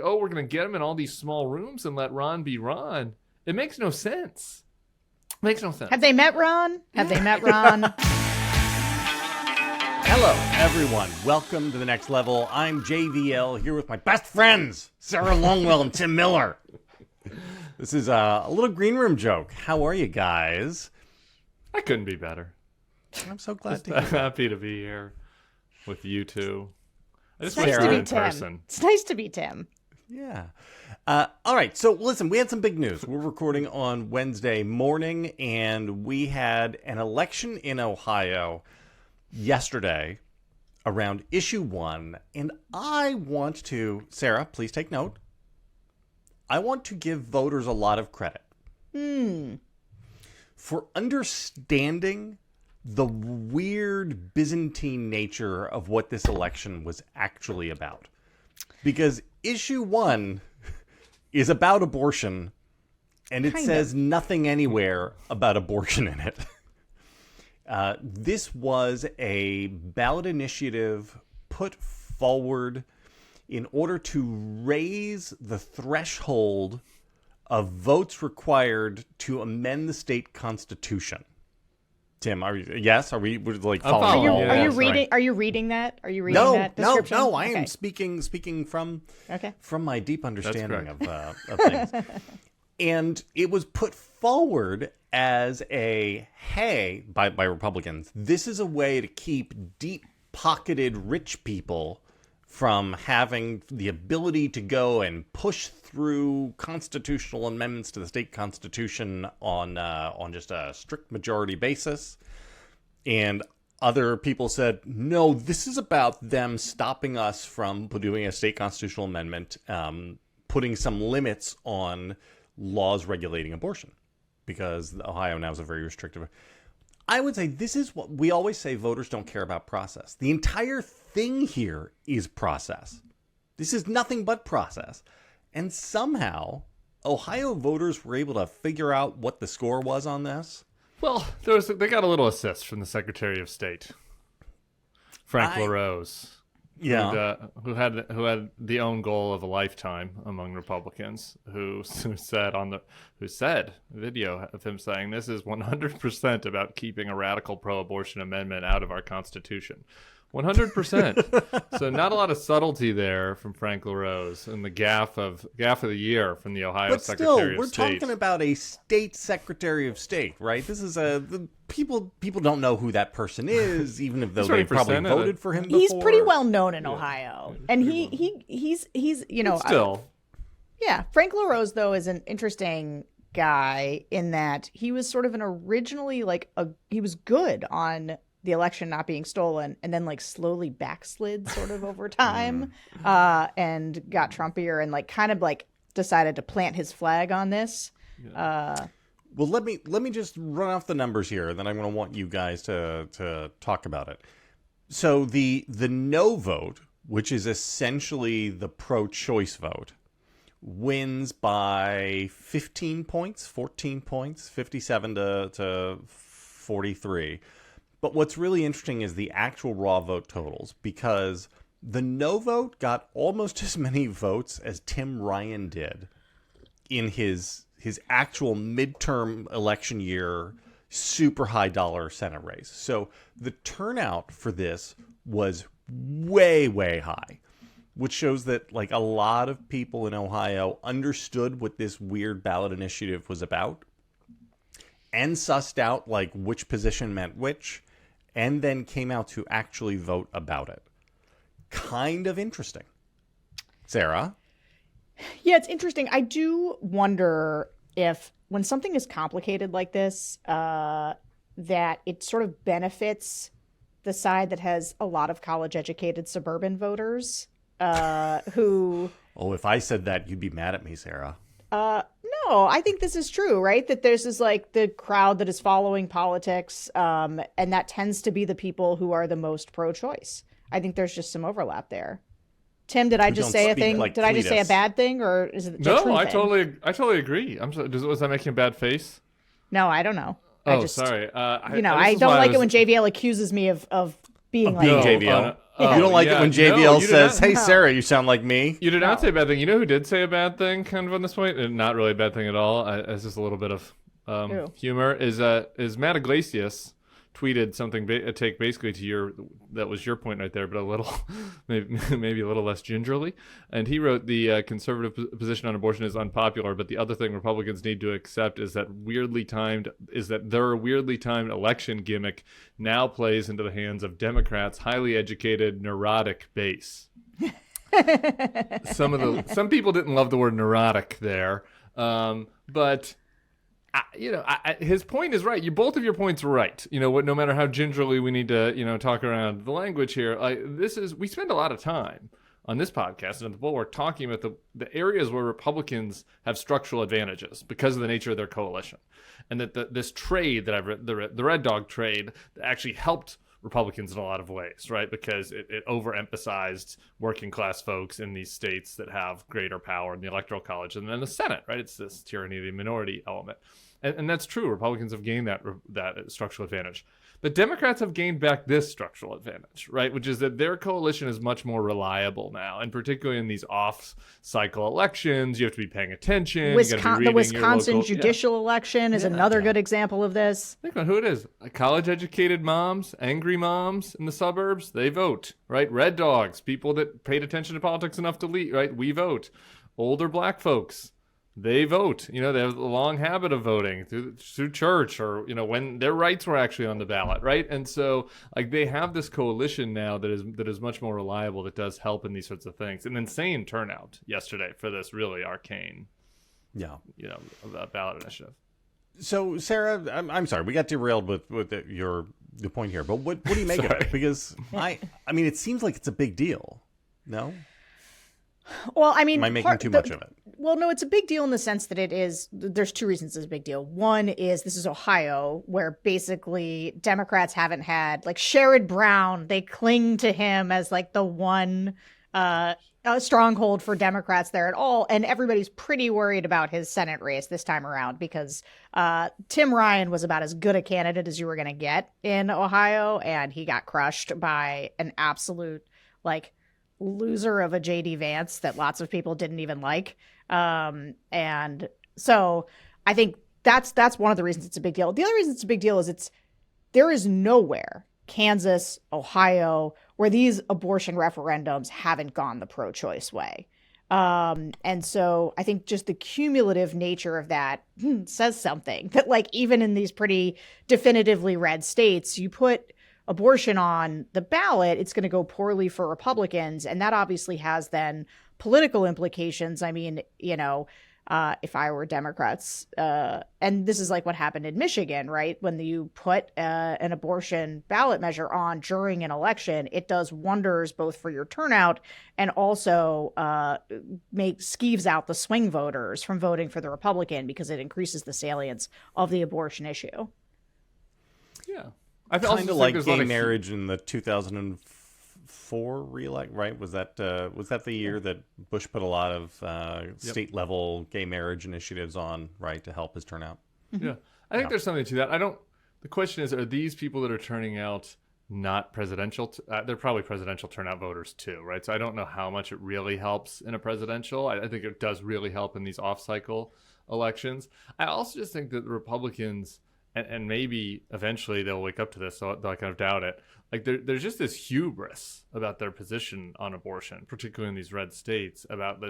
oh, we're going to get him in all these small rooms and let Ron be Ron. It makes no sense. Makes no sense. Have they met Ron? Have they met Ron? Hello, everyone. Welcome to The Next Level. I'm JVL here with my best friends, Sarah Longwell and Tim Miller. This is a little green room joke. How are you guys? I couldn't be better. I'm so glad to I'm hear that. happy to be here with you two. I just It's wish nice we to were be in Tim. person. It's nice to be Tim. Yeah. All right. So listen, we had some big news. We're recording on Wednesday morning, and we had an election in Ohio yesterday around issue 1. And I want to, Sarah, please take note. I want to give voters a lot of credit for understanding the weird Byzantine nature of what this election was actually about. Because issue 1 is about abortion, and it says nothing anywhere about abortion in it. This was a ballot initiative put forward in order to raise the threshold of votes required to amend the state constitution. Tim, are we like following? following. Are you Yes, reading? Are you reading that? Are you reading that description? No. I am Okay. speaking from Okay. my deep understanding of things. And it was put forward as a by Republicans. This is a way to keep deep-pocketed rich people from having the ability to go and push through constitutional amendments to the state constitution on just a strict majority basis. And other people said, no, this is about them stopping us from doing a state constitutional amendment, putting some limits on laws regulating abortion, because Ohio now is a very restrictive. I would say this is what we always say: voters don't care about process. The entire thing here is process. This is nothing but process. And somehow Ohio voters were able to figure out what the score was on this. Well, they got a little assist from the Secretary of State, Frank LaRose. Yeah. Who had the own goal of a lifetime among Republicans, who said video of him saying this is 100% about keeping a radical pro-abortion amendment out of our Constitution. 100%. So not a lot of subtlety there from Frank LaRose, and the gaffe of the year from the Ohio Secretary of State. We're talking about a state Secretary of State, right? This is people don't know who that person is, even if they probably voted for him before. He's pretty well known in Ohio, and he's Still. Frank LaRose though is an interesting guy in that he was sort of originally he was good on the election not being stolen, and then slowly backslid sort of over time, and got Trumpier and kind of decided to plant his flag on this. Well, let me just run off the numbers here, and then I'm going to want you guys to talk about it. So the no vote, which is essentially the pro-choice vote, wins by 15 points, 14 points, 57 to 43. But what's really interesting is the actual raw vote totals, because the no vote got almost as many votes as Tim Ryan did in his actual midterm election year, super high dollar Senate race. So the turnout for this was way, way high, which shows that a lot of people in Ohio understood what this weird ballot initiative was about and sussed out which position meant which, and then came out to actually vote about it. Kind of interesting. Sarah? Yeah, it's interesting. I do wonder if when something is complicated like this, that it sort of benefits the side that has a lot of college-educated suburban voters who... Oh, if I said that, you'd be mad at me, Sarah. No, I think this is true, right? That there's this the crowd that is following politics, and that tends to be the people who are the most pro-choice. I think there's just some overlap there. Tim, did I just say a thing? Did I just say a bad thing, or is it No, true I thing? totally agree. I'm sorry. Was I making a bad face? No, I don't know. Sorry. I don't like it when JVL accuses me of being being like JVL. You don't like it when JVL says, "Hey, Sarah, you sound like me." You did not say a bad thing. You know who did say a bad thing, kind of on this point, and not really a bad thing at all. It's just a little bit of humor. Is Matt Iglesias tweeted something take basically to that was your point right there, but a little maybe a little less gingerly. And he wrote, the conservative position on abortion is unpopular, but the other thing Republicans need to accept is that their weirdly timed election gimmick now plays into the hands of Democrats' highly educated neurotic base. Some people didn't love the word neurotic there, but his point is right. Both of your points are right. No matter how gingerly we need to, talk around the language here, we spend a lot of time on this podcast and at the Bulwark talking about the areas where Republicans have structural advantages because of the nature of their coalition, and that this trade that I've read, the Red Dog trade, actually helped Republicans in a lot of ways, right? Because it overemphasized working class folks in these states that have greater power in the Electoral College and then the Senate, right? It's this tyranny of the minority element. And that's true. Republicans have gained that structural advantage. But Democrats have gained back this structural advantage, right? Which is that their coalition is much more reliable now. And particularly in these off-cycle elections, you have to be paying attention. The Wisconsin judicial election is another good example of this. Think about who it is. College-educated moms, angry moms in the suburbs, they vote, right? Red dogs, people that paid attention to politics enough to lead, right? We vote. Older black folks, they vote. They have a long habit of voting through church or, when their rights were actually on the ballot, right? And so, they have this coalition now that is much more reliable, that does help in these sorts of things. An insane turnout yesterday for this really arcane, ballot initiative. So, Sarah, I'm sorry, we got derailed with the point here, but what do you make of it? Because I mean, it seems like it's a big deal. No? Well, I mean, am I making too much of it? Well, no, it's a big deal in the sense that there's two reasons it's a big deal. One is this is Ohio, where basically Democrats haven't had, Sherrod Brown, they cling to him as the one stronghold for Democrats there at all. And everybody's pretty worried about his Senate race this time around because Tim Ryan was about as good a candidate as you were going to get in Ohio. And he got crushed by an absolute, loser of a JD Vance that lots of people didn't even like. And so I think that's one of the reasons it's a big deal. The other reason it's a big deal is there is nowhere, Kansas, Ohio, where these abortion referendums haven't gone the pro-choice way. And so I think just the cumulative nature of that says something that even in these pretty definitively red states, you put abortion on the ballot, it's going to go poorly for Republicans. And that obviously has then political implications. I mean, if I were Democrats, and this is what happened in Michigan, right? When you put an abortion ballot measure on during an election, it does wonders both for your turnout and also skeeves out the swing voters from voting for the Republican because it increases the salience of the abortion issue. Yeah. Kind of like gay marriage in the 2004 reelect, right? Was that the year that Bush put a lot of state level gay marriage initiatives on, right, to help his turnout? Yeah, I think there's something to that. The question is, are these people that are turning out not presidential? They're probably presidential turnout voters too, right? So I don't know how much it really helps in a presidential. I think it does really help in these off-cycle elections. I also just think that the Republicans, and maybe eventually they'll wake up to this, so I kind of doubt it. There's just this hubris about their position on abortion, particularly in these red states, about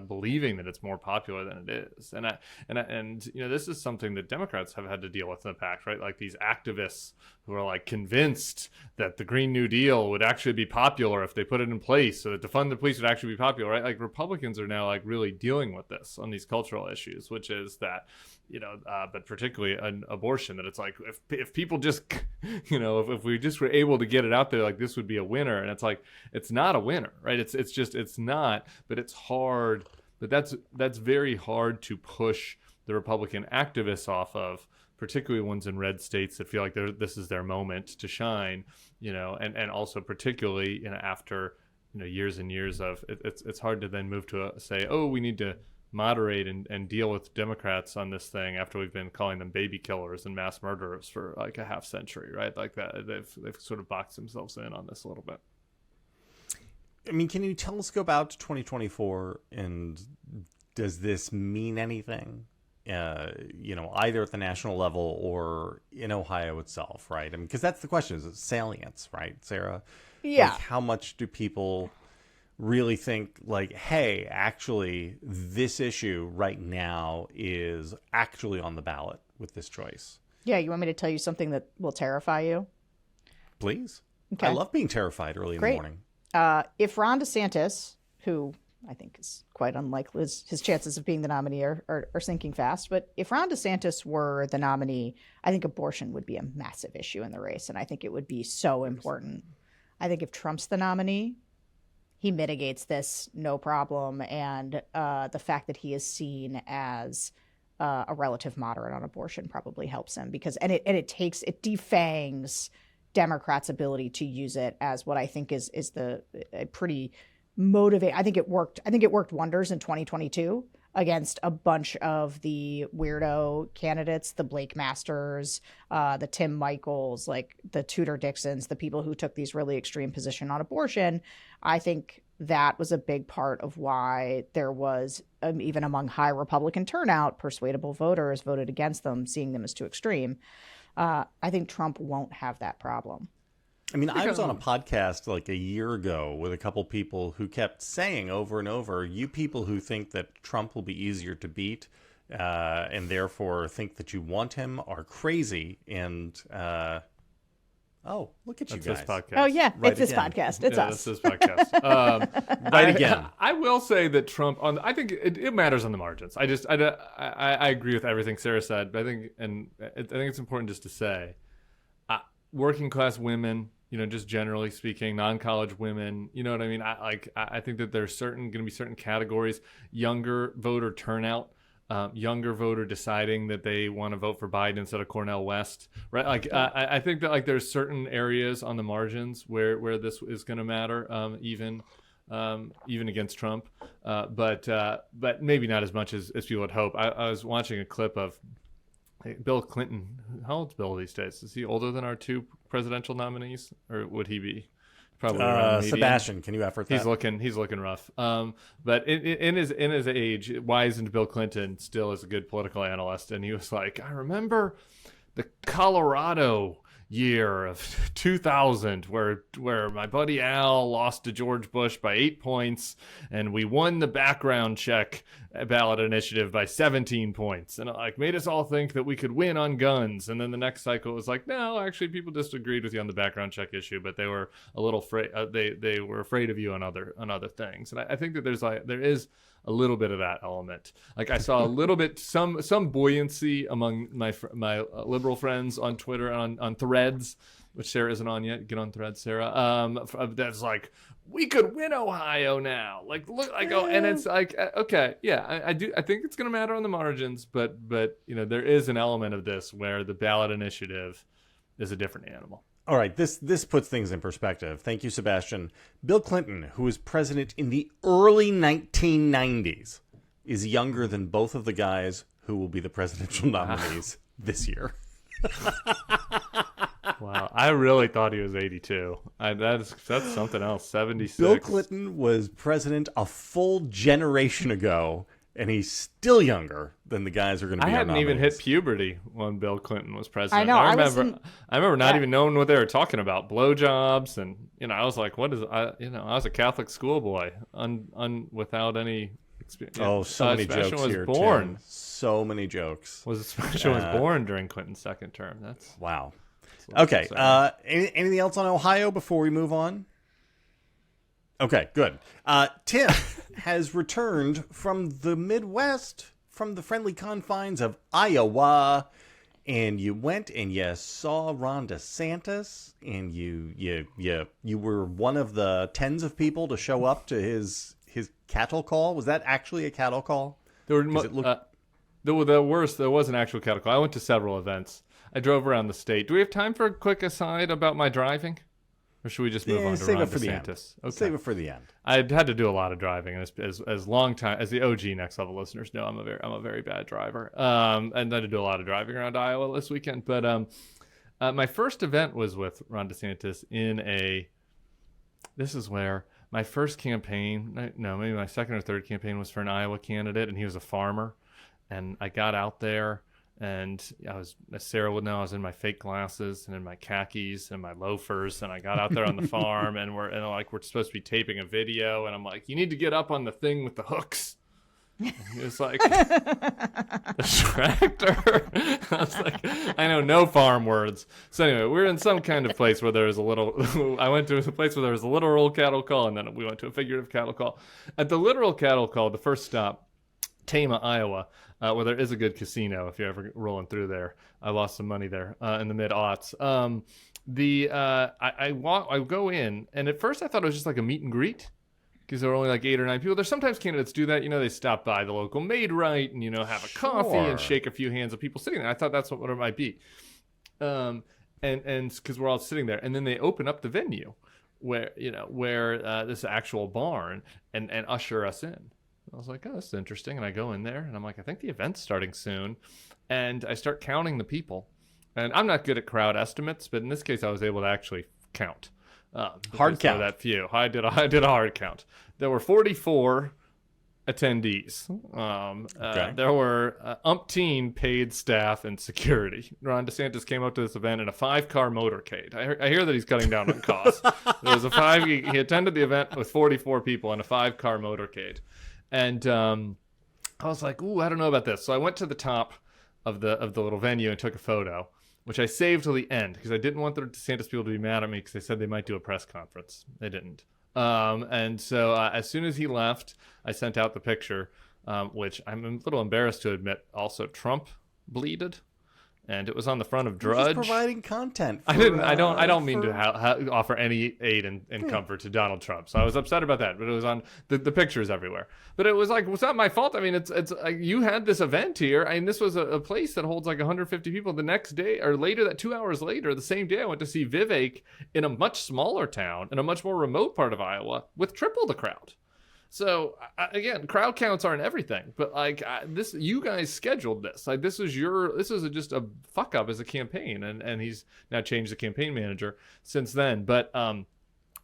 believing that it's more popular than it is. And this is something that Democrats have had to deal with in the past, right? These activists who are convinced that the Green New Deal would actually be popular if they put it in place, so that defund the police would actually be popular, right? Republicans are now really dealing with this on these cultural issues, which is that, but particularly an abortion, that it's if people just, if we just were able to get it out there, this would be a winner. And it's it's not a winner, right? It's not, but it's hard. But that's very hard to push the Republican activists off of, particularly ones in red states that feel this is their moment to shine, and also particularly, after, years and years of it's hard to then move to say, oh, we need to moderate and deal with Democrats on this thing after we've been calling them baby killers and mass murderers for a half century, right? That they've sort of boxed themselves in on this a little bit. I mean, can you telescope out to 2024, and does this mean anything? Either at the national level or in Ohio itself, right? I mean, because that's the question: is it salience, right, Sarah? Yeah. Like, how much do people really think, like, hey, actually, this issue right now is actually on the ballot with this choice? Yeah, you want me to tell you something that will terrify you? Please. Okay. I love being terrified early in the morning. If Ron DeSantis, who I think is quite unlikely, his chances of being the nominee are sinking fast, but if Ron DeSantis were the nominee, I think abortion would be a massive issue in the race, and I think it would be so important. I think if Trump's the nominee, he mitigates this no problem, and the fact that he is seen as a relative moderate on abortion probably helps him, because it defangs Democrats' ability to use it as what I think is a pretty motivate. I think it worked wonders in 2022 against a bunch of the weirdo candidates, the Blake Masters, the Tim Michaels, like the Tudor Dixons, the people who took these really extreme position on abortion. I think that was a big part of why there was, even among high Republican turnout, persuadable voters voted against them, seeing them as too extreme. I think Trump won't have that problem. I mean, I was on a podcast like a year ago with a couple people who kept saying over and over, you people who think that Trump will be easier to beat and therefore think that you want him are crazy. And, look at you guys. This podcast. Oh, yeah. Right It's this again. podcast. It's us. It's this podcast. Right again. I will say that Trump, I think it matters on the margins. I agree with everything Sarah said, but I think it's important just to say, working class women, just generally speaking, non-college women, you know what I mean? I think that there's going to be certain categories, younger voter turnout, younger voter deciding that they want to vote for Biden instead of Cornel West, right? I think that there's certain areas on the margins where this is going to matter, even against Trump, but maybe not as much as people would hope. I was watching a clip of Bill Clinton. How old's Bill these days? Is he older than our two presidential nominees, or would he be probably around median? Sebastian? Can you effort that? He's looking rough. But in his age, why isn't Bill Clinton still as a good political analyst? And he was like, I remember the Colorado year of 2000 where my buddy Al lost to George Bush by 8 points, and we won the background check ballot initiative by 17 points, and it made us all think that we could win on guns. And then the next cycle was like, no, actually people just agreed with you on the background check issue, but they were a little afraid. They were afraid of you on other things. And I think that there is a little bit of that element. I saw a little bit, some buoyancy among my liberal friends on Twitter, on Threads, which Sarah isn't on yet. Get on Threads, Sarah. That's like, we could win Ohio now. Look, and it's okay, yeah, I do. I think it's going to matter on the margins, but there is an element of this where the ballot initiative is a different animal. All right, this puts things in perspective. Thank you, Sebastian. Bill Clinton, who was president in the early 1990s, is younger than both of the guys who will be the presidential nominees this year. Wow, I really thought he was 82. That's something else. 76. Bill Clinton was president a full generation ago, and he's still younger than the guys who are going to be I our hadn't even hit nominees. puberty when Bill Clinton was president. I know. I remember not even knowing what they were talking about, blowjobs, and I was like, "What is?" I was a Catholic schoolboy, without any experience. Oh, so many jokes was here, born. Tim. So many jokes. Was born during Clinton's second term. That's Wow. that's Okay. Anything else on Ohio before we move on? Okay, good. Tim has returned from the Midwest, from the friendly confines of Iowa, and you went and you saw Ron DeSantis, and you were one of the tens of people to show up to his cattle call. Was that actually a cattle call? There was an actual cattle call. I went to several events. I drove around the state. Do we have time for a quick aside about my driving? Or should we just move on to save Ron it for the end. DeSantis? Okay. Save it for the end. I had to do a lot of driving, and as long time as the OG Next Level listeners know, I'm a very bad driver. And I had to do a lot of driving around Iowa this weekend. But my first event was with Ron DeSantis this is where my first campaign, no, maybe my second or third campaign was for an Iowa candidate, and he was a farmer. And I got out there, and I was, as Sarah would know, I was in my fake glasses and in my khakis and my loafers, and I got out there on the farm, and we're supposed to be taping a video, and I'm like, you need to get up on the thing with the hooks. And he was like, the tractor. I was like, I know no farm words. So anyway, we're in some kind of place where there was a little, I went to a place where there was a literal cattle call, and then we went to a figurative cattle call. At the literal cattle call, the first stop, Tama, Iowa, where there is a good casino if you're ever rolling through there. I lost some money there in the mid-aughts. I go in, and at first I thought it was just like a meet and greet, because there were only like 8 or 9 people. There's sometimes candidates do that. They stop by the local Maid-Rite and, have a coffee and shake a few hands of people sitting there. I thought that's what it might be. And because we're all sitting there. And then they open up the venue where this actual barn and usher us in. I was like, oh, this is interesting. And I go in there, and I'm like, I think the event's starting soon. And I start counting the people. And I'm not good at crowd estimates, but in this case, I was able to actually count. Hard count. That few. I did a hard count. There were 44 attendees. Okay. There were umpteen paid staff and security. Ron DeSantis came up to this event in a 5-car motorcade. I hear that he's cutting down on costs. There was he attended the event with 44 people in a 5-car motorcade. And I was like, ooh, I don't know about this. So I went to the top of the little venue and took a photo, which I saved till the end because I didn't want the DeSantis people to be mad at me because they said they might do a press conference. They didn't. And so as soon as he left, I sent out the picture, which I'm a little embarrassed to admit also Trump bleeded. And it was on the front of Drudge. Just providing content. I don't mean to offer any aid and comfort to Donald Trump. So I was upset about that. But it was on the pictures everywhere. But it was like, it's not my fault. I mean, it's you had this event here. I mean, this was a place that holds like 150 people. The next day or later, that 2 hours later, the same day, I went to see Vivek in a much smaller town in a much more remote part of Iowa with triple the crowd. So again, crowd counts aren't everything, but this, you guys scheduled this. Like this is just a fuck up as a campaign, and he's now changed the campaign manager since then. But I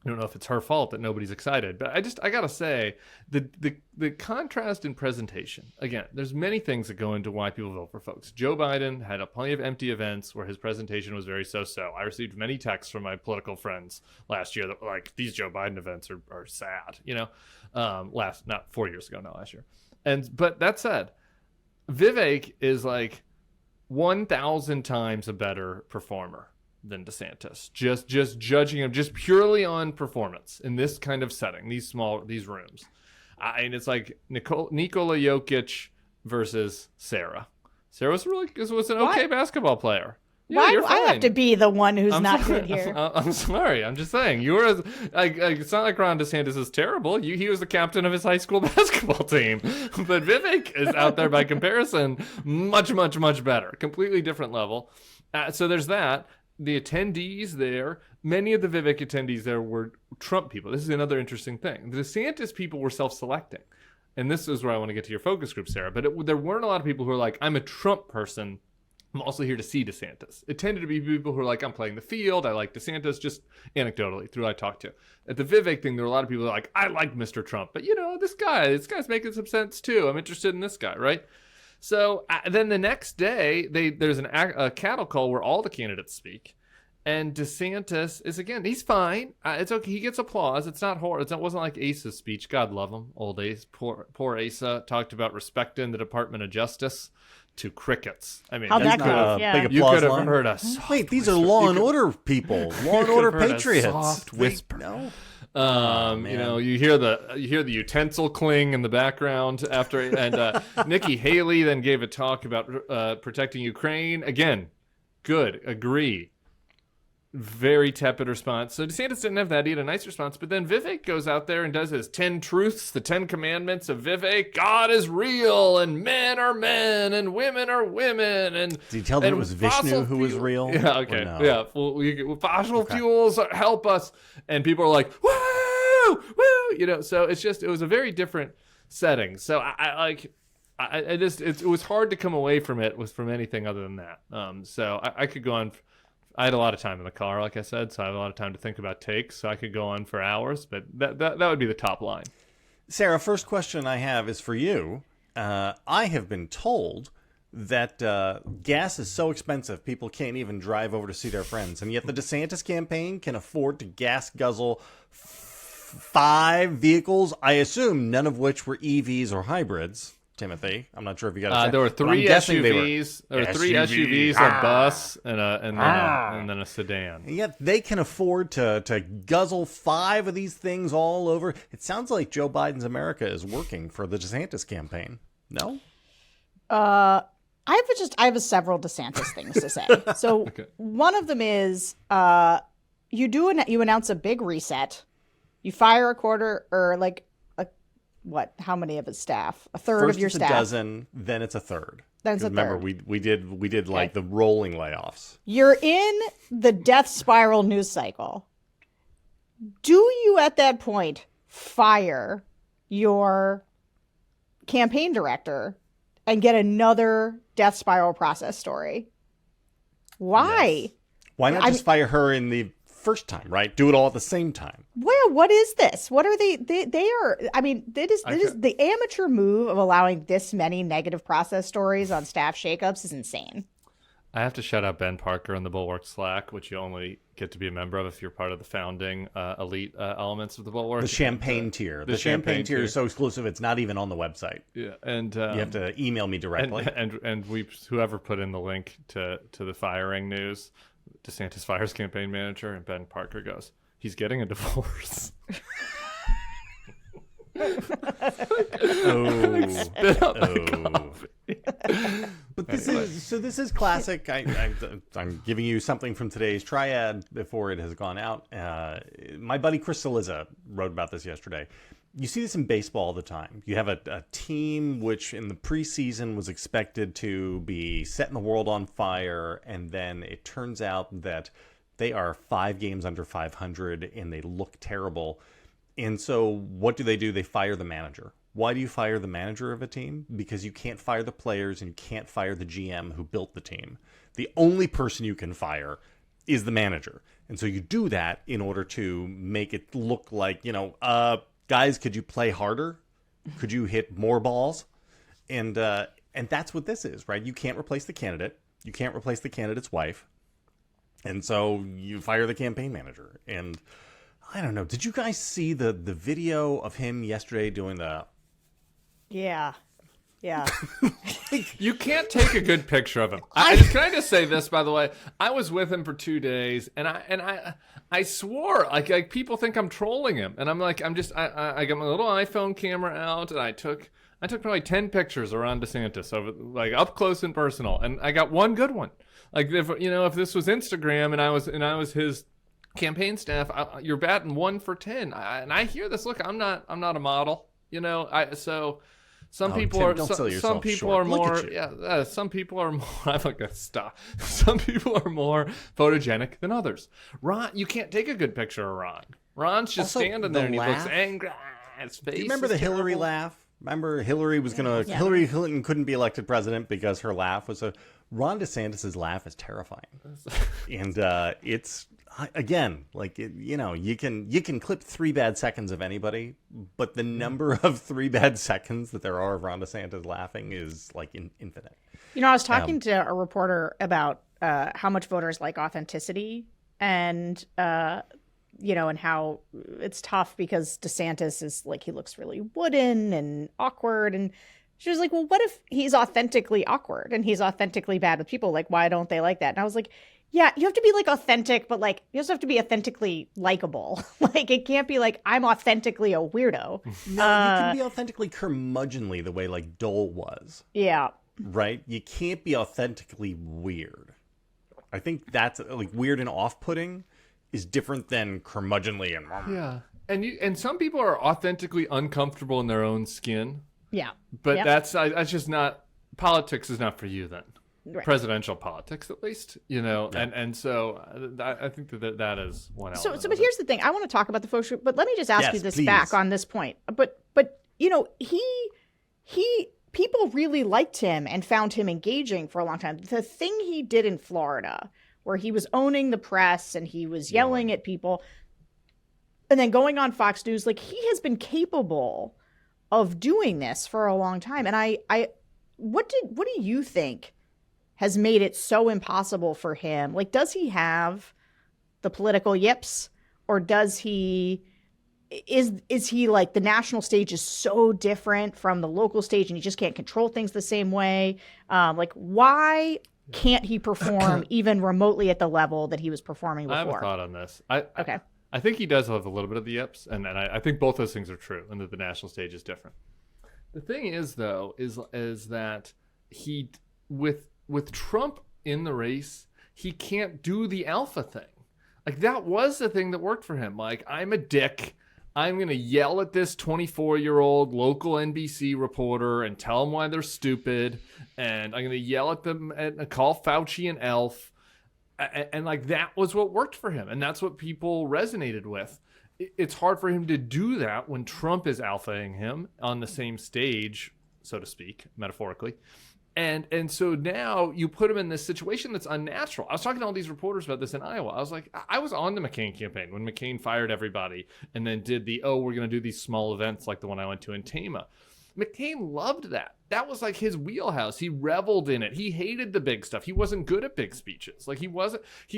don't know if it's her fault that nobody's excited. But I gotta say the contrast in presentation. Again, there's many things that go into why people vote for folks. Joe Biden had plenty of empty events where his presentation was very so-so. I received many texts from my political friends last year that were like, these Joe Biden events are sad, not 4 years ago, not last year. But that said, Vivek is like 1,000 times a better performer than DeSantis. Just judging him just purely on performance in this kind of setting, these rooms. And it's like Nikola Jokic versus Sarah. Sarah was an okay basketball player. Yeah, why do I have to be the one who's not good here? I'm sorry. I'm just saying. You were it's not like Ron DeSantis is terrible. He was the captain of his high school basketball team. But Vivek is out there by comparison much, much, much better. Completely different level. So there's that. The attendees there, many of the Vivek attendees there were Trump people. This is another interesting thing. The DeSantis people were self-selecting. And this is where I want to get to your focus group, Sarah. But there weren't a lot of people who were like, I'm a Trump person. I'm also here to see DeSantis. It tended to be people who are like, I'm playing the field. I like DeSantis, just anecdotally through who I talked to. At the Vivek thing, there were a lot of people who are like, I like Mr. Trump. But, this guy's making some sense too. I'm interested in this guy, right? So then the next day, there's a cattle call where all the candidates speak. And DeSantis is, again, he's fine. It's okay. He gets applause. It's not horrible. It wasn't like Asa's speech. God love him. Old Ace. Poor Asa talked about respecting the Department of Justice to crickets. I mean, how'd that go? Yeah. Big You applause could have line. heard a soft Wait, these are whisper. Law and Order people. Law and Order patriots. Soft whisper. No. You hear the utensil cling in the background after, and Nikki Haley then gave a talk about protecting Ukraine. Again, good, agree. Very tepid response. So DeSantis didn't have that. He had a nice response. But then Vivek goes out there and does his 10 truths, the 10 commandments of Vivek. God is real, and men are men, and women are women. And did he tell them it was Vishnu who was real? Yeah, okay. No? Yeah, fossil fuels help us. And people are like, woo, woo. So it was a very different setting. So it was hard to come away from it from anything other than that. So I could go on. I had a lot of time in the car, like I said, so I had a lot of time to think about takes, so I could go on for hours, but that would be the top line. Sarah, first question I have is for you. I have been told that gas is so expensive people can't even drive over to see their friends, and yet the DeSantis campaign can afford to gas guzzle 5 vehicles, I assume none of which were EVs or hybrids. Timothy, I'm not sure if you got. There were 3 SUVs. There were 3 SUVs, a bus, and then a sedan. And yet they can afford to guzzle 5 of these things all over. It sounds like Joe Biden's America is working for the DeSantis campaign. No. I have several DeSantis things to say. So Okay. one of them is you announce a big reset. You fire a quarter or like how many of his staff? A third First of your it's staff. a dozen, then it's a third. Then it's a Remember, third. we did like the rolling layoffs. You're in the death spiral news cycle. Do you at that point fire your campaign director and get another death spiral process story? Why? Yes. Why not just fire her in the first time, right? Do it all at the same time. Well, what is this? What are they are, I mean, it is the amateur move of allowing this many negative process stories on staff shakeups is insane. I have to shout out Ben Parker in the Bulwark Slack, which you only get to be a member of if you're part of the founding elite elements of the Bulwark. The champagne tier. The champagne tier is so exclusive it's not even on the website. Yeah, and You have to email me directly. and we whoever put in the link to the firing news, DeSantis fires campaign manager, and Ben Parker goes, he's getting a divorce. Spit out my coffee. But this is classic. I'm giving you something from today's triad before it has gone out. My buddy Chris Saliza wrote about this yesterday. You see this in baseball all the time. You have a team which in the preseason was expected to be setting the world on fire, and then it turns out that they are 5 games under 500 and they look terrible. And so what do? They fire the manager. Why do you fire the manager of a team? Because you can't fire the players and you can't fire the GM who built the team. The only person you can fire is the manager. And so you do that in order to make it look like, guys, could you play harder? Could you hit more balls? And that's what this is, right? You can't replace the candidate. You can't replace the candidate's wife. And so you fire the campaign manager. And I don't know. Did you guys see the video of him yesterday doing the... Yeah. You can't take a good picture of him. Can I just say this, by the way? I was with him for 2 days, and I swore like people think I'm trolling him, and I got my little iPhone camera out, and I took probably 10 pictures around DeSantis, like up close and personal, and I got one good one. Like if this was Instagram and I was his campaign staff, you're batting 1 for 10, and I hear this. Look, I'm not a model, Some people are more. Some people are more. I'm not gonna stop. Some people are more photogenic than others. Ron, you can't take a good picture of Ron. Ron's just Also, standing there and he laugh. looks angry. His face. Do you remember the Hillary laugh? Remember Hillary was Hillary Clinton couldn't be elected president because her laugh was Ron DeSantis's laugh is terrifying, and it's. Again, you can clip 3 bad seconds of anybody, but the number of 3 bad seconds that there are of Ron DeSantis laughing is like infinite. I was talking to a reporter about how much voters like authenticity and, and how it's tough because DeSantis is like, he looks really wooden and awkward. And she was like, well, what if he's authentically awkward and he's authentically bad with people? Like, why don't they like that? And I was like, yeah, you have to be like authentic, but like you also have to be authentically likable. Like it can't be like I'm authentically a weirdo. No, you can be authentically curmudgeonly the way like Dole was. Yeah. Right? You can't be authentically weird. I think that's like weird and off-putting is different than curmudgeonly and yeah. And some people are authentically uncomfortable in their own skin. Yeah. But that's just not politics is not for you then. Right. Presidential politics, at least, yeah. and so I think that is one element. So, but here's the thing: I want to talk about the photo shoot, but let me just ask you this back on this point. But he people really liked him and found him engaging for a long time. The thing he did in Florida where he was owning the press and he was yelling at people. And then going on Fox News, like, he has been capable of doing this for a long time. And what do you think has made it so impossible for him? Like, does he have the political yips, or is he like, the national stage is so different from the local stage and he just can't control things the same way? Like, why can't he perform even remotely at the level that he was performing before? I have a thought on this. Okay. I think he does have a little bit of the yips, and I think both those things are true, and that the national stage is different. The thing is, though, is that he, with Trump in the race, he can't do the alpha thing. Like, that was the thing that worked for him. Like, I'm a dick. I'm going to yell at this 24-year-old local NBC reporter and tell them why they're stupid, and I'm going to yell at them and call Fauci an elf. And like, that was what worked for him, and that's what people resonated with. It's hard for him to do that when Trump is alphaing him on the same stage, so to speak, metaphorically. And so now you put him in this situation that's unnatural. I was talking to all these reporters about this in Iowa. I was like, I was on the McCain campaign when McCain fired everybody and then did we're going to do these small events like the one I went to in Tama. McCain loved that. That was like his wheelhouse. He reveled in it. He hated the big stuff. He wasn't good at big speeches. Like, he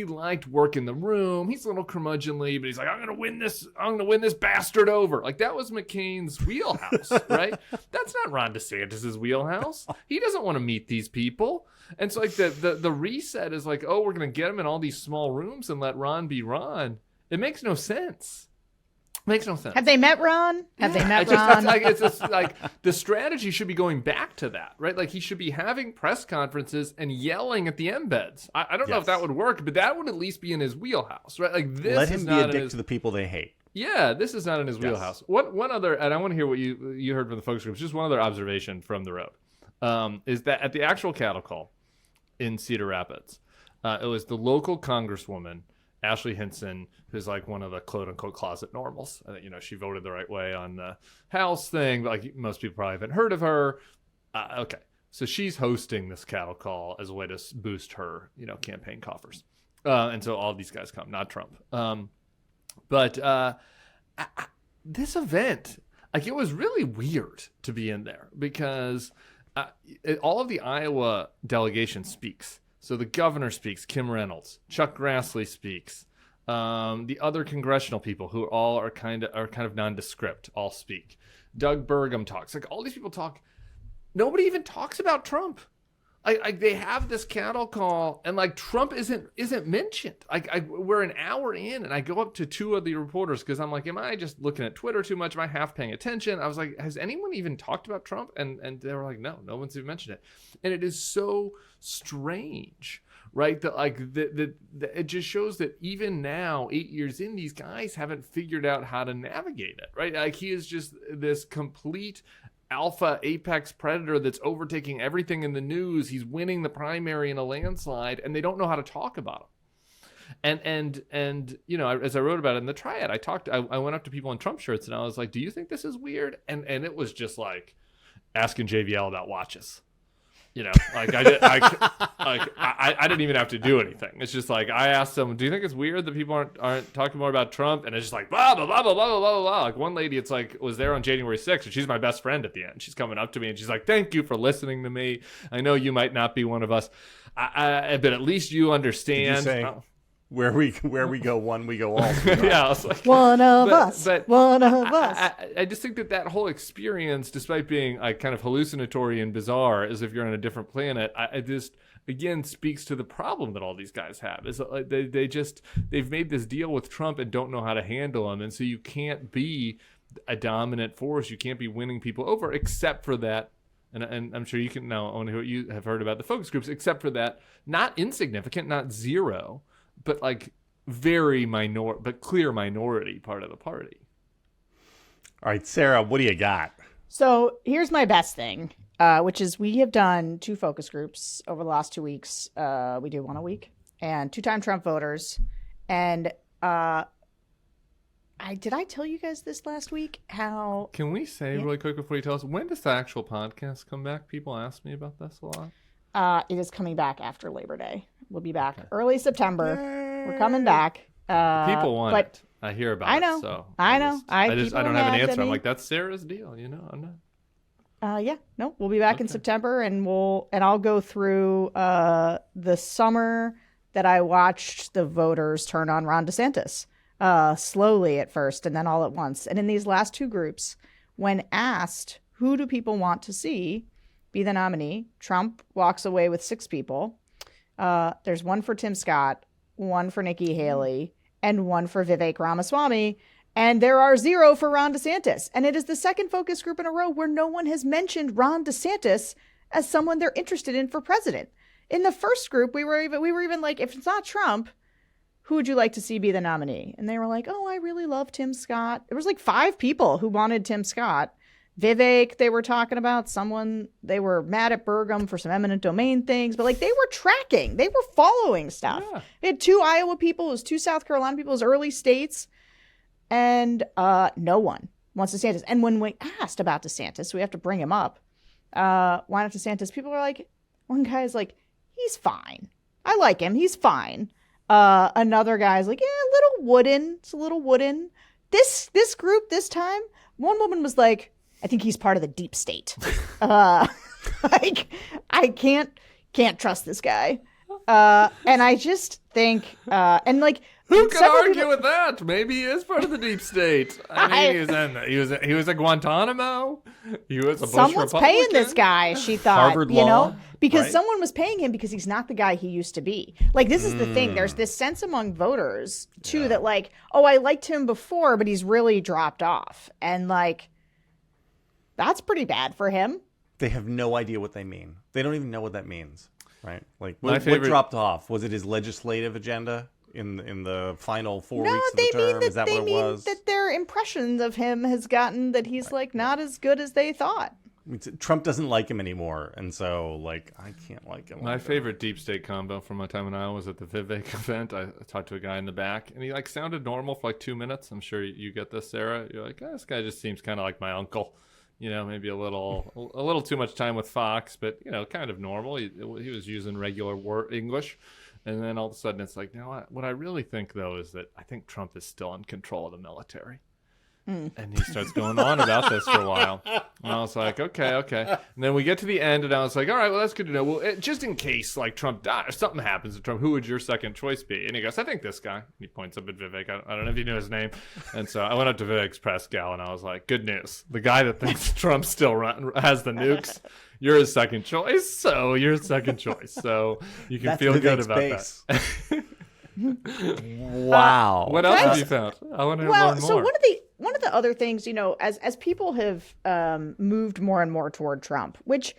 liked work in the room. He's a little curmudgeonly, but he's like, I'm going to win this bastard over. Like, that was McCain's wheelhouse, right? That's not Ron DeSantis's wheelhouse. He doesn't want to meet these people. And so, like, the reset is like, we're going to get him in all these small rooms and let Ron be Ron. It makes no sense. Makes no sense. Have they met Ron? Have they met Ron? It's just like the strategy should be going back to that, right? Like, he should be having press conferences and yelling at the embeds. I don't know if that would work, but that would at least be in his wheelhouse, right? Like, this let him is be not a dick to the people they hate. Yeah, this is not in his wheelhouse. One other, and I want to hear what you heard from the focus groups. Just one other observation from the road is that at the actual cattle call in Cedar Rapids, it was the local congresswoman, Ashley Hinson, who's like one of the quote-unquote closet normals. I think, she voted the right way on the House thing, but like, most people probably haven't heard of her. Okay, so she's hosting this cattle call as a way to boost her, campaign coffers. And so all these guys come, not Trump. But this event, like, it was really weird to be in there because all of the Iowa delegation speaks. So the governor speaks, Kim Reynolds, Chuck Grassley speaks, the other congressional people who all are kind of nondescript all speak. Doug Burgum talks. Like, all these people talk. Nobody even talks about Trump. Like, they have this cattle call, and like, Trump isn't mentioned. We're an hour in, and I go up to two of the reporters because I'm like, am I just looking at Twitter too much? Am I half paying attention? I was like, has anyone even talked about Trump? And they were like, no one's even mentioned it. And it is so strange, right? That it just shows that even now, 8 years in, these guys haven't figured out how to navigate it, right? Like, he is just this complete alpha apex predator that's overtaking everything in the news. He's winning the primary in a landslide, and they don't know how to talk about him. And as I wrote about it in the Triad, I went up to people in Trump shirts and I was like, do you think this is weird? And it was just like asking JVL about watches. Like, I didn't even have to do anything. It's just like, I asked them, do you think it's weird that people aren't talking more about Trump? And it's just like, blah, blah, blah, blah, blah, blah, blah. Like, one lady, it's like, was there on January 6th, and she's my best friend at the end. She's coming up to me and she's like, thank you for listening to me. I know you might not be one of us, but at least you understand. Did you say, where we go one, we go all. Yeah, I was like, one of us. I just think that whole experience, despite being like kind of hallucinatory and bizarre, as if you're on a different planet, I just, again, speaks to the problem that all these guys have. Is that they've made this deal with Trump and don't know how to handle him, and so you can't be a dominant force. You can't be winning people over, except for that. And I'm sure you can now, I want to hear what you have heard about the focus groups, except for that, not insignificant, not zero, but like very clear minority part of the party. All right, Sarah, what do you got? So here's my best thing, which is we have done 2 focus groups over the last 2 weeks. We do one a week, and 2-time Trump voters. And did I tell you guys this last week? How can we say really quick before you tell us, when does the actual podcast come back? People ask me about this a lot. It is coming back after Labor Day. We'll be back early September. We're coming back. People want but it. I hear about I know. it. So I know. I don't have an answer. I'm me. like, that's Sarah's deal. I'm not. Yeah, no, we'll be back in September, and I'll go through the summer that I watched the voters turn on Ron DeSantis, slowly at first and then all at once. And in these last two groups, when asked who do people want to see be the nominee, Trump walks away with 6 people. There's one for Tim Scott, one for Nikki Haley, and one for Vivek Ramaswamy. And there are 0 for Ron DeSantis. And it is the second focus group in a row where no one has mentioned Ron DeSantis as someone they're interested in for president. In the first group, we were even like, if it's not Trump, who would you like to see be the nominee? And they were like, oh, I really love Tim Scott. There was like 5 people who wanted Tim Scott. Vivek, they were talking about they were mad at Burgum for some eminent domain things, but like they were tracking, they were following stuff. Yeah. They had 2 Iowa people, it was 2 South Carolina people, it was early states. And no one wants DeSantis. And when we asked about DeSantis, so we have to bring him up. Why not DeSantis? People are like, one guy's like, he's fine. I like him. He's fine. Another guy's like, yeah, a little wooden. It's a little wooden. This group this time, one woman was like, I think he's part of the deep state. Like, I can't trust this guy. And I just think, and like, who can argue with that? Maybe he is part of the deep state. I mean, he was at Guantanamo. He was a Bush someone's Republican. Paying this guy. She thought, Harvard law, because right? someone was paying him because he's not the guy he used to be. Like, this is the thing. There's this sense among voters too that like, oh, I liked him before, but he's really dropped off, and like, that's pretty bad for him. They have no idea what they mean. They don't even know what that means, right? Like, what favorite... dropped off? Was it his legislative agenda in the final 4 weeks of the term? Is that what it was? That their impressions of him has gotten that he's like not as good as they thought. Trump doesn't like him anymore, and so like I can't like him. My favorite deep state combo from my time in Iowa was at the Vivek event. I talked to a guy in the back, and he like sounded normal for like 2 minutes. I'm sure you get this, Sarah. You're like, oh, this guy just seems kind of like my uncle. Maybe a little too much time with Fox, but kind of normal. He was using regular English, and then all of a sudden it's like, what I really think though is that I think Trump is still in control of the military. And he starts going on about this for a while. And I was like, okay. And then we get to the end, and I was like, all right, well, that's good to know. Well, just in case, like, Trump dies, or something happens to Trump, who would your second choice be? And he goes, I think this guy. And he points up at Vivek. I don't know if you knew his name. And so I went up to Vivek's press gal, and I was like, good news. The guy that thinks Trump still has the nukes, you're his second choice. So you're his second choice. So you can feel good about that. Wow. What else have you found? I want to learn more. So one of the other things, as people have moved more and more toward Trump, which,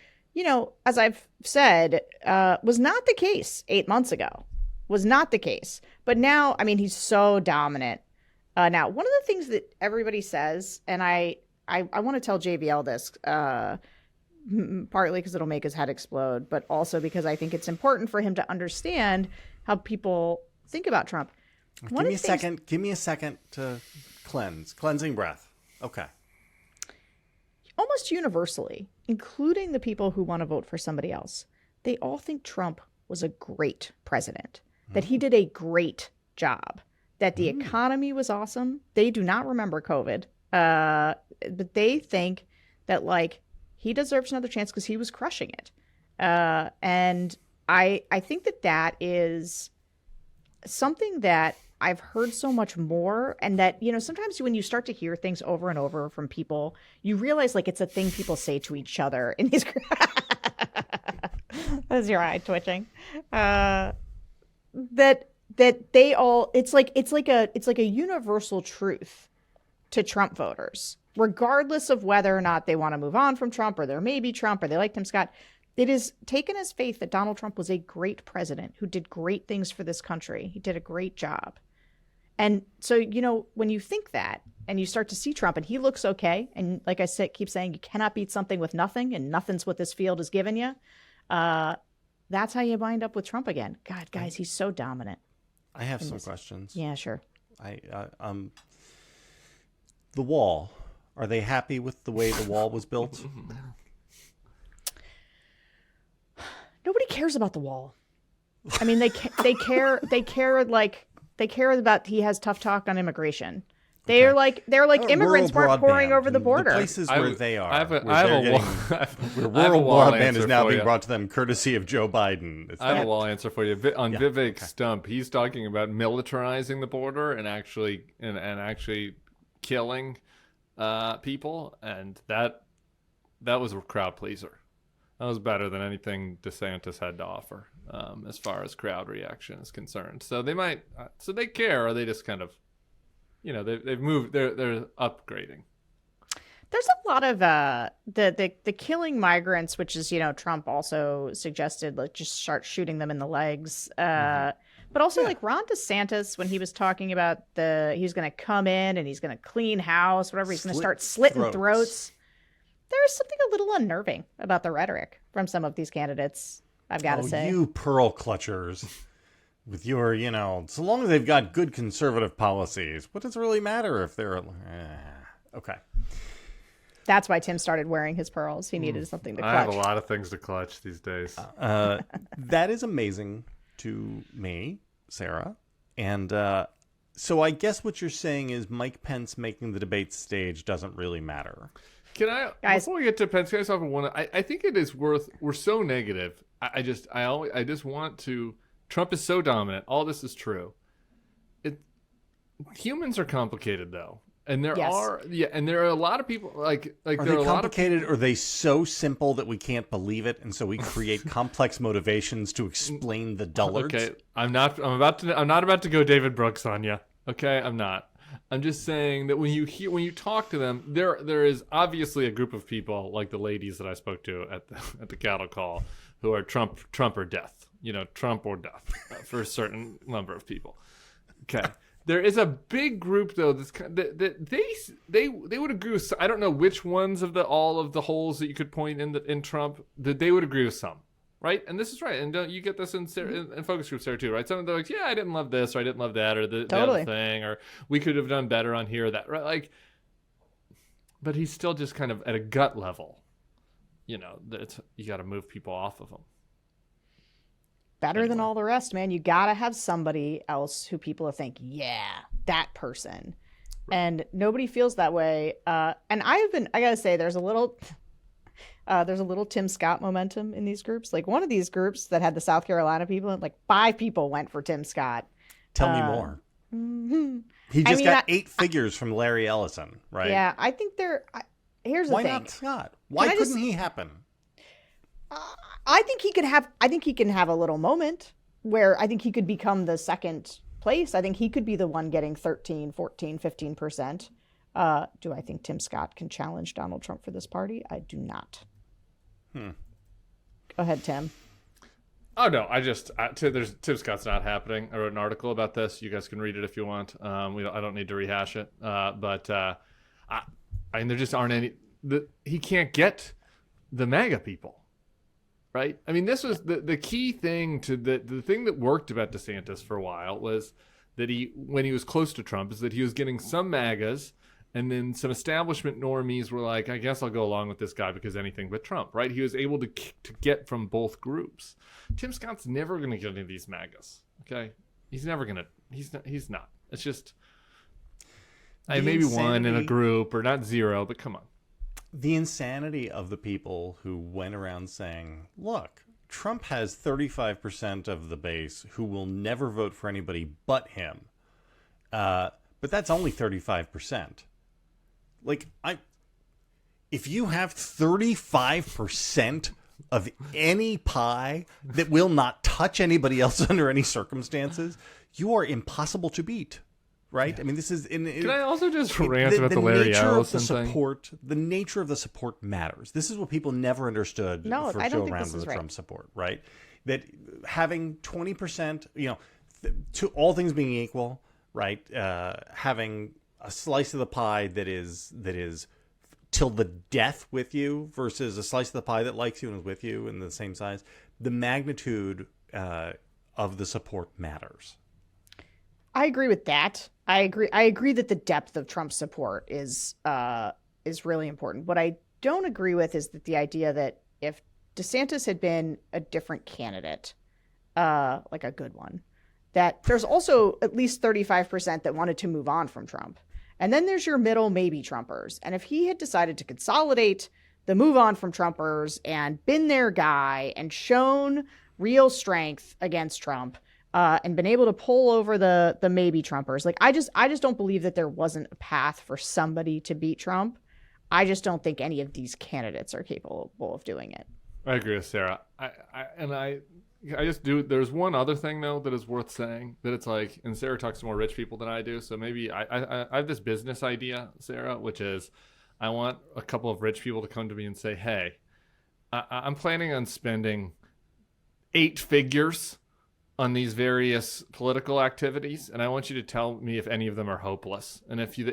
as I've said, was not the case 8 months ago, was not the case. But now, I mean, he's so dominant. Now, one of the things that everybody says, and I want to tell JVL this, partly because it'll make his head explode, but also because I think it's important for him to understand how people think about Trump. Give me a second to cleansing breath. Okay. Almost universally, including the people who want to vote for somebody else, they all think Trump was a great president, that he did a great job, that the economy was awesome. They do not remember COVID, but they think that like he deserves another chance because he was crushing it. And I think that is something that I've heard so much more, and that, sometimes when you start to hear things over and over from people, you realize like it's a thing people say to each other in these. That's your eye twitching. That they all, it's like a universal truth to Trump voters, regardless of whether or not they want to move on from Trump, or there may be Trump, or they like Tim Scott. It is taken as faith that Donald Trump was a great president who did great things for this country. He did a great job. And so, when you think that and you start to see Trump and he looks okay, and like I said, keep saying you cannot beat something with nothing, and nothing's what this field has given you. That's how you wind up with Trump again. God, guys, he's so dominant. I have some questions. Yeah, sure. The wall. Are they happy with the way the wall was built? Nobody cares about the wall? I mean, they care about he has tough talk on immigration. They're like immigrants weren't pouring over the border. The places where they are. I have a where rural wall broadband is answer now for being you. brought to them courtesy of Joe Biden. I have a wall answer for you. On Vivek Stump, he's talking about militarizing the border and actually killing people, and that was a crowd pleaser. That was better than anything DeSantis had to offer as far as crowd reaction is concerned. So they might, so they care, or they just kind of, they've moved. They're upgrading. There's a lot of the killing migrants, which is Trump also suggested like just start shooting them in the legs. But also like Ron DeSantis when he was talking about he's going to come in and he's going to clean house, whatever. He's going to start slitting throats. There's something a little unnerving about the rhetoric from some of these candidates, I've got to say. You pearl clutchers with your, so long as they've got good conservative policies, what does it really matter if they're... okay. That's why Tim started wearing his pearls. He needed something to clutch. I have a lot of things to clutch these days. That is amazing to me, Sarah. And so I guess what you're saying is Mike Pence making the debate stage doesn't really matter. Can I, before we get to Pence, can I stop at one? I think it is worth, we're so negative. I just want to, Trump is so dominant. All this is true. Humans are complicated though. And there are a lot of people like are there they are a lot of complicated, or are they so simple that we can't believe it, and so we create complex motivations to explain the dullards? Okay, I'm not about to go David Brooks on you. Okay, I'm not. I'm just saying that when you talk to them, there is obviously a group of people like the ladies that I spoke to at the cattle call who are Trump or death. Trump or death for a certain number of people. Okay. There is a big group though that they would agree with. I don't know which ones of all of the holes that you could point in Trump that they would agree with some, right? And this is right. And don't you get this in focus groups there too, right? Some of them are like, yeah, I didn't love this, or I didn't love that, or the other thing, or we could have done better on here or that, right? Like, but he's still just kind of at a gut level, that you got to move people off of him. Better than all the rest, man. You gotta have somebody else who people think, yeah, that person. Right. And nobody feels that way. And I gotta say, there's a little Tim Scott momentum in these groups. Like one of these groups that had the South Carolina people, like 5 people went for Tim Scott. Tell me more. Mm-hmm. He just got 8 figures from Larry Ellison, right? Yeah, I think here's the thing. Why not Scott? Why couldn't he happen? I think he can have a little moment where I think he could become the second place. I think he could be the one getting 13, 14, 15%. Do I think Tim Scott can challenge Donald Trump for this party? I do not. Go ahead, Tim. Oh, no. Tim Scott's not happening. I wrote an article about this. You guys can read it if you want. I don't need to rehash it. But there just aren't any. He can't get the MAGA people. Right? I mean, this was the key thing to the thing that worked about DeSantis for a while was that when he was close to Trump, is that he was getting some MAGAs and then some establishment normies were like, I guess I'll go along with this guy because anything but Trump, right? He was able to get from both groups. Tim Scott's never going to get any of these MAGAs, okay? He's never going to, he's not. It's just, maybe one in a group or not 0, but come on. The insanity of the people who went around saying, look, Trump has 35% of the base who will never vote for anybody but him. But that's only 35%. Like, if you have 35% of any pie that will not touch anybody else under any circumstances, you are impossible to beat. Right? I mean, this is... Can I also just rant about the Larry Ellison thing? The nature of the support matters. This is what people never understood for Joe around the Trump support, right? That having 20%, to all things being equal, right? Having a slice of the pie that is till the death with you versus a slice of the pie that likes you and is with you in the same size, the magnitude of the support matters. I agree with that. I agree that the depth of Trump's support is really important. What I don't agree with is that the idea that if DeSantis had been a different candidate, like a good one, that there's also at least 35% that wanted to move on from Trump. And then there's your middle maybe Trumpers. And if he had decided to consolidate the move on from Trumpers and been their guy and shown real strength against Trump, and been able to pull over the maybe Trumpers, like I just don't believe that there wasn't a path for somebody to beat Trump. I just don't think any of these candidates are capable of doing it. I agree with Sarah. I just do. There's one other thing though that is worth saying, that it's like, and Sarah talks to more rich people than I do, so maybe I have this business idea, Sarah, which is I want a couple of rich people to come to me and say, hey, I'm planning on spending 8 figures on these various political activities, and I want you to tell me if any of them are hopeless. And if you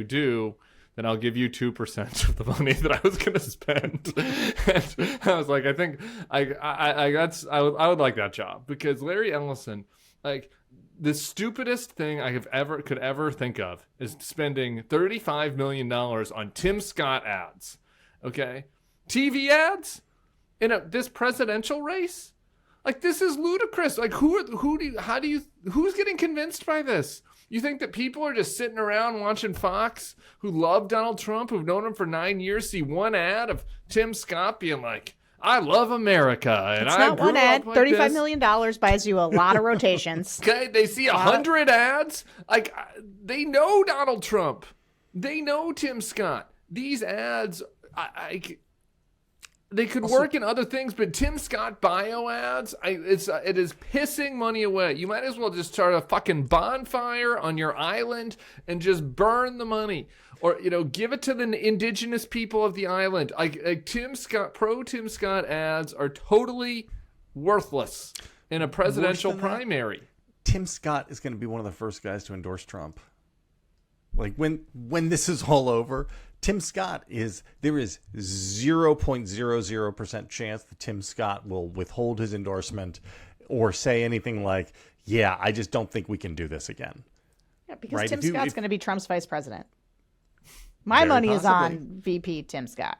do, then I'll give you 2% of the money that I was going to spend. And I was like, I think I would like that job, because Larry Ellison, like, the stupidest thing I could ever think of is spending $35 million on Tim Scott ads. Okay, TV ads in this presidential race. Like, this is ludicrous. Like, who's getting convinced by this? You think that people are just sitting around watching Fox, who love Donald Trump, who've known him for 9 years, see one ad of Tim Scott being like, I love America, and it's I not grew one ad. up like $35 this. million buys you a lot of rotations. Okay, they see 100 ads. Like, they know Donald Trump. They know Tim Scott. These ads, they could work in other things, but Tim Scott bio ads, it is pissing money away. You might as well just start a fucking bonfire on your island and just burn the money, or give it to the indigenous people of the island. Like Tim Scott ads are totally worthless in a presidential primary. Tim Scott is going to be one of the first guys to endorse Trump. Like, when this is all over, Tim Scott there is 0.00% chance that Tim Scott will withhold his endorsement or say anything like, yeah, I just don't think we can do this again. Yeah, because right? Tim Scott's going to be Trump's vice president. My Very money possibly. is on VP Tim Scott.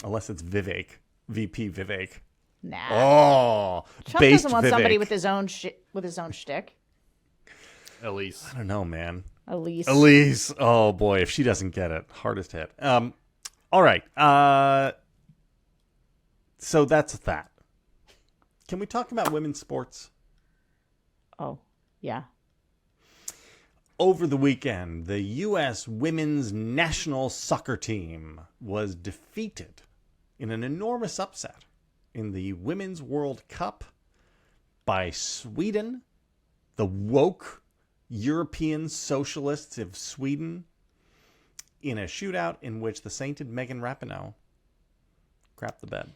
Unless it's Vivek. VP Vivek. Nah. Oh, Trump based doesn't want Vivek. somebody with his own shtick. Elise. I don't know, man. Elise. Oh, boy. If she doesn't get it, hardest hit. All right. So that's that. Can we talk about women's sports? Oh, yeah. Over the weekend, the U.S. women's national soccer team was defeated in an enormous upset in the Women's World Cup by Sweden, the woke European socialists of Sweden, in a shootout in which the sainted Megan Rapinoe crapped the bed.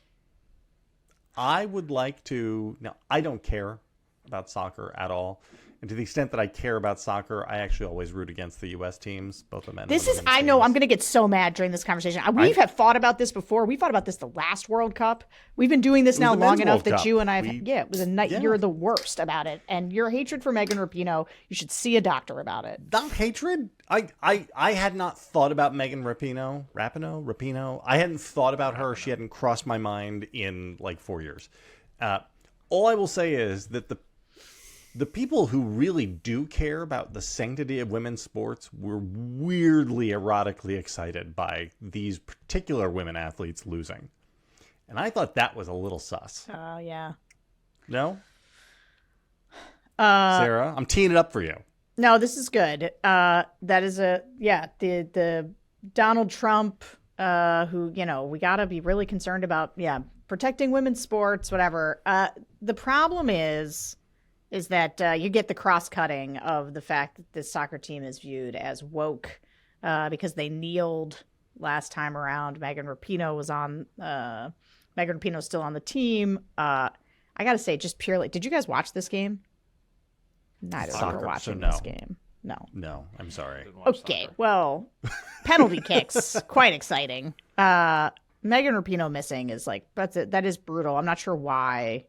I would like to... Now, I don't care about soccer at all. And to the extent that I care about soccer, I actually always root against the U.S. teams, both the men and the women's I know, teams. I'm going to get so mad during this conversation. We have thought about this before. We thought about this the last World Cup. We've been doing this now the long men's enough World that Cup. you and I have... it was a night. Yeah. You're the worst about it. And your hatred for Megan Rapinoe, you should see a doctor about it. Not hatred. I had not thought about Megan Rapinoe. I hadn't thought about her. She hadn't crossed my mind in like 4 years. All I will say is that the people who really do care about the sanctity of women's sports were weirdly erotically excited by these particular women athletes losing. And I thought that was a little sus. Oh, yeah. No? Sarah, I'm teeing it up for you. No, this is good. That is the Donald Trump, who, we got to be really concerned about, protecting women's sports, whatever. The problem is that you get the cross-cutting of the fact that this soccer team is viewed as woke because they kneeled last time around. Megan Rapinoe's still on the team. I got to say, just purely, did you guys watch this game? Neither of you were watching this game. No, I'm sorry. Okay, well, penalty kicks, quite exciting. Megan Rapinoe missing is that is brutal. I'm not sure why.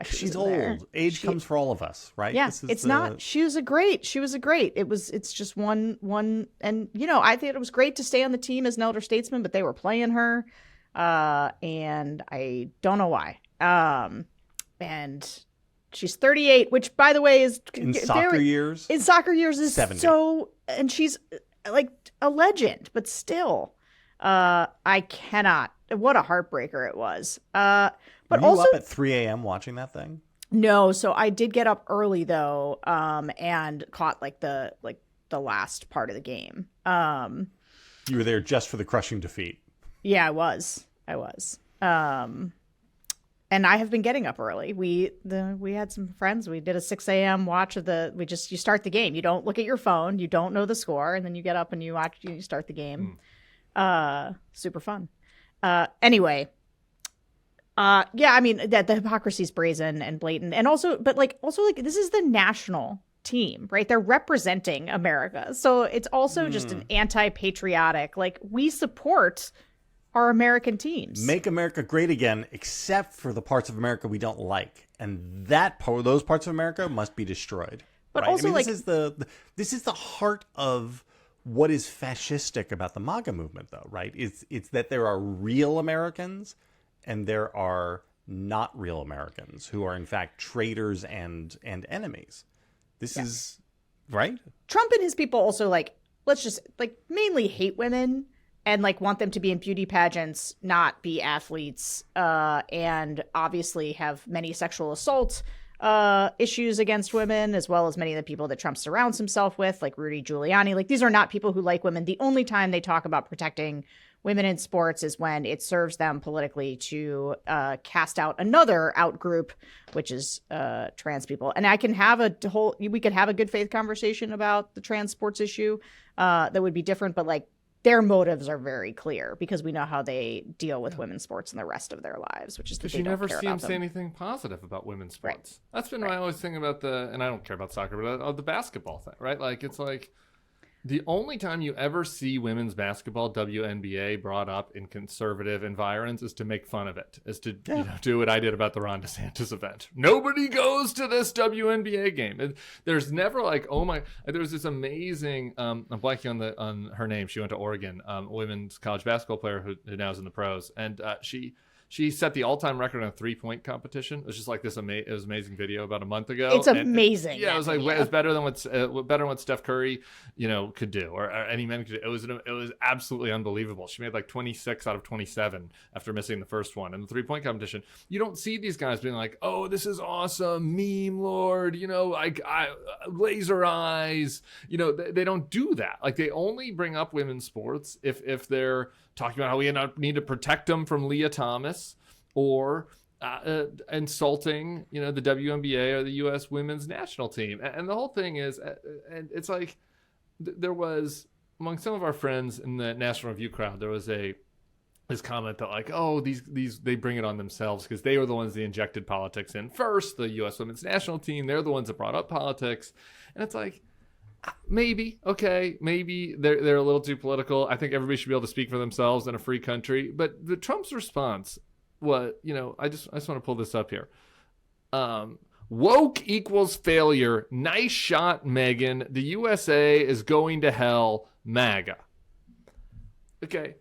She's old. There. Age comes for all of us, right? Yeah, it's not. She was a great. It's just one. And I think it was great to stay on the team as an elder statesman, but they were playing her. and I don't know why. And she's 38, which, by the way, is In soccer years is 70. so, and she's like a legend, but still, I cannot. What a heartbreaker it was. But Were you also up at 3 a.m. watching that thing? no. So I did get up early though, and caught like the last part of the game. You were there just for the crushing defeat. Yeah, I was. And I have been getting up early. We had some friends. We did a 6 a.m. watch of you start the game. You don't look at your phone. You don't know the score. And then you get up and you start the game. Super fun. Anyway. Yeah, I mean, that the hypocrisy is brazen and blatant. And also this is the national team, right? They're representing America. So it's also just an anti-patriotic, like, we support our American teams. Make America great again, except for the parts of America we don't like, and those parts of America must be destroyed. But right? also, I mean, like, this is the heart of what is fascistic about the MAGA movement, though, right? It's that there are real Americans and there are not real Americans who are in fact traitors and enemies. This is right. Trump and his people also, like, let's just, like, mainly hate women. And, like, want them to be in beauty pageants, not be athletes, and obviously have many sexual assault issues against women, as well as many of the people that Trump surrounds himself with, like Rudy Giuliani. Like, these are not people who like women. The only time they talk about protecting women in sports is when it serves them politically to cast out another out group, which is trans people. And we could have a good faith conversation about the trans sports issue that would be different, but, like, their motives are very clear because we know how they deal with women's sports in the rest of their lives, which is that Because they you don't never care see about him say anything positive about women's sports. Right. That's been my always thing about and I don't care about soccer, but the basketball thing, right? Like, it's like the only time you ever see women's basketball, WNBA, brought up in conservative environs is to make fun of it, is to do what I did about the Ron DeSantis event. Nobody goes to this WNBA game. There's never like, oh my, there was this amazing, I'm blanking on her name. She went to Oregon, women's college basketball player who now is in the pros. And she set the all-time record on a three-point competition. It was just like this amazing video about a month ago. It's amazing. Yeah, it was like it was better than what Steph Curry, could do, or any man could do. It was absolutely unbelievable. She made like 26 out of 27 after missing the first one. In the three-point competition, you don't see these guys being like, "Oh, this is awesome, meme lord," I laser eyes. They don't do that. Like, they only bring up women's sports if they're talking about how we need to protect them from Leah Thomas, or insulting, the WNBA or the U.S. women's national team. And the whole thing is, and it's like, there was, among some of our friends in the National Review crowd, there was this comment that, like, oh, these they bring it on themselves because they were the ones that injected politics in first. The U.S. women's national team, they're the ones that brought up politics. And it's like, maybe they're a little too political. I think everybody should be able to speak for themselves in a free country. But the Trump's response, I just want to pull this up here. Woke equals failure. Nice shot, Megan. The USA is going to hell. MAGA. Okay,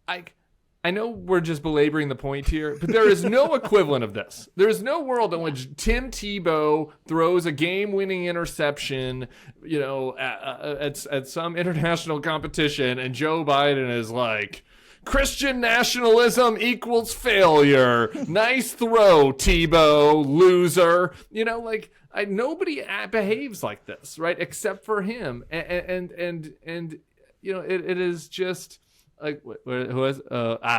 I know we're just belaboring the point here, but there is no equivalent of this. There is no world in which Tim Tebow throws a game-winning interception, at some international competition, and Joe Biden is like, Christian nationalism equals failure. Nice throw, Tebow, loser. Nobody behaves like this, right? Except for him, and it is just. Like, who is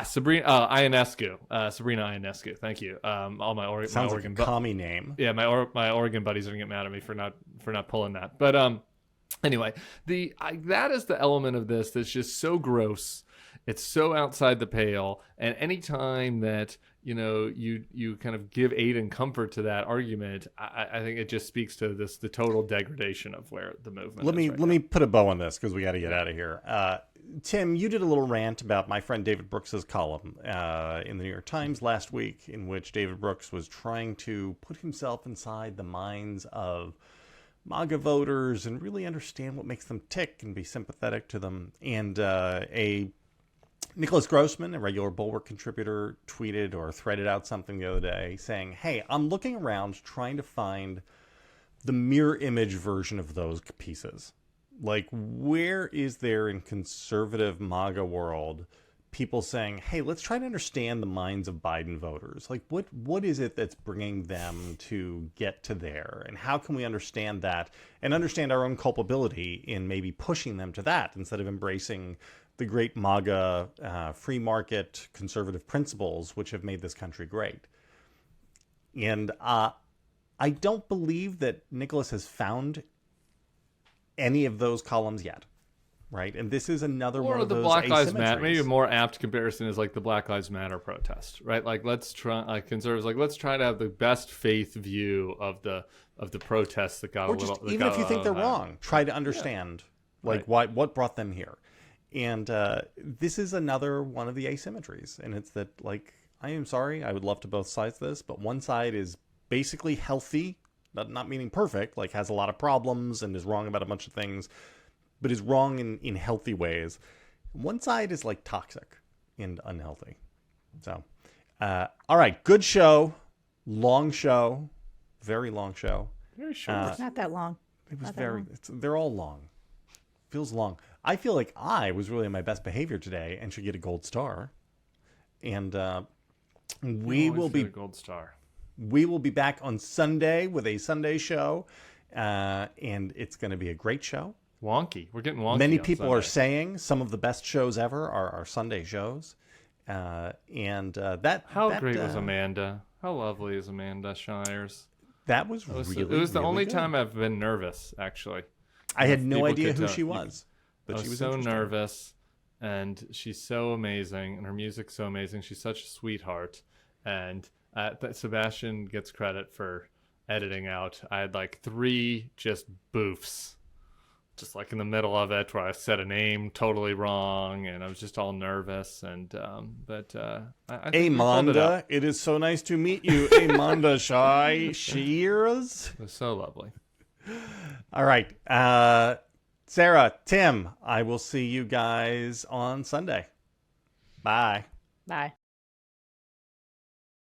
Sabrina Ionescu? Sabrina Ionescu. Thank you. All my Oregon. Sounds my like Oregon a commie name. Yeah, my Oregon buddies are gonna get mad at me for not pulling that. But anyway, that is the element of this that's just so gross. It's so outside the pale. And anytime that you kind of give aid and comfort to that argument, I think it just speaks to the total degradation of where the movement is. Let me put a bow on this because we got to get out of here. Tim, you did a little rant about my friend David Brooks's column in the New York Times last week, in which David Brooks was trying to put himself inside the minds of MAGA voters and really understand what makes them tick and be sympathetic to them. And a Nicholas Grossman, a regular Bulwark contributor, tweeted or threaded out something the other day saying, hey, I'm looking around trying to find the mirror image version of those pieces. Like, where is there in conservative MAGA world people saying, hey, let's try to understand the minds of Biden voters? Like, what is it that's bringing them to get to there? And how can we understand that and understand our own culpability in maybe pushing them to that instead of embracing the great MAGA free market conservative principles which have made this country great? And I don't believe that Nicholas has found any of those columns yet. Right, and this is another one of the those Black Lives asymmetries. Matter. Maybe a more apt comparison is like the Black Lives Matter protest, right? Like, let's try, like conservatives, like let's try to have the best faith view of the protests that got or a little. just even if you think they're wrong, try to understand what brought them here. And this is another one of the asymmetries, and it's that, like, I am sorry, I would love to both sides of this, but one side is basically healthy, not meaning perfect, like has a lot of problems and is wrong about a bunch of things, but is wrong in healthy ways. One side is like toxic and unhealthy. So, all right, good show, long show, very long show. Very short. Not that long. It was they're all long. Feels long. I feel like I was really in my best behavior today and should get a gold star. And we will be a gold star. We will be back on Sunday with a Sunday show, and it's going to be a great show. Wonky. We're getting wonky. Many on people Sunday. are saying some of the best shows ever are our Sunday shows. How great was Amanda? How lovely is Amanda Shires? That was It was really the only good. time I've been nervous, actually. I had no People idea could who tell. she was. But I she was so interesting. nervous, and she's so amazing, and her music's so amazing. She's such a sweetheart, and Sebastian gets credit for editing out. I had like 3 just boofs, just like in the middle of it, where I said a name totally wrong, and I was just all nervous. And I think we pulled it out. It is so nice to meet you, Amanda Shears. It was so lovely. All right. Sarah, Tim, I will see you guys on Sunday. Bye. Bye.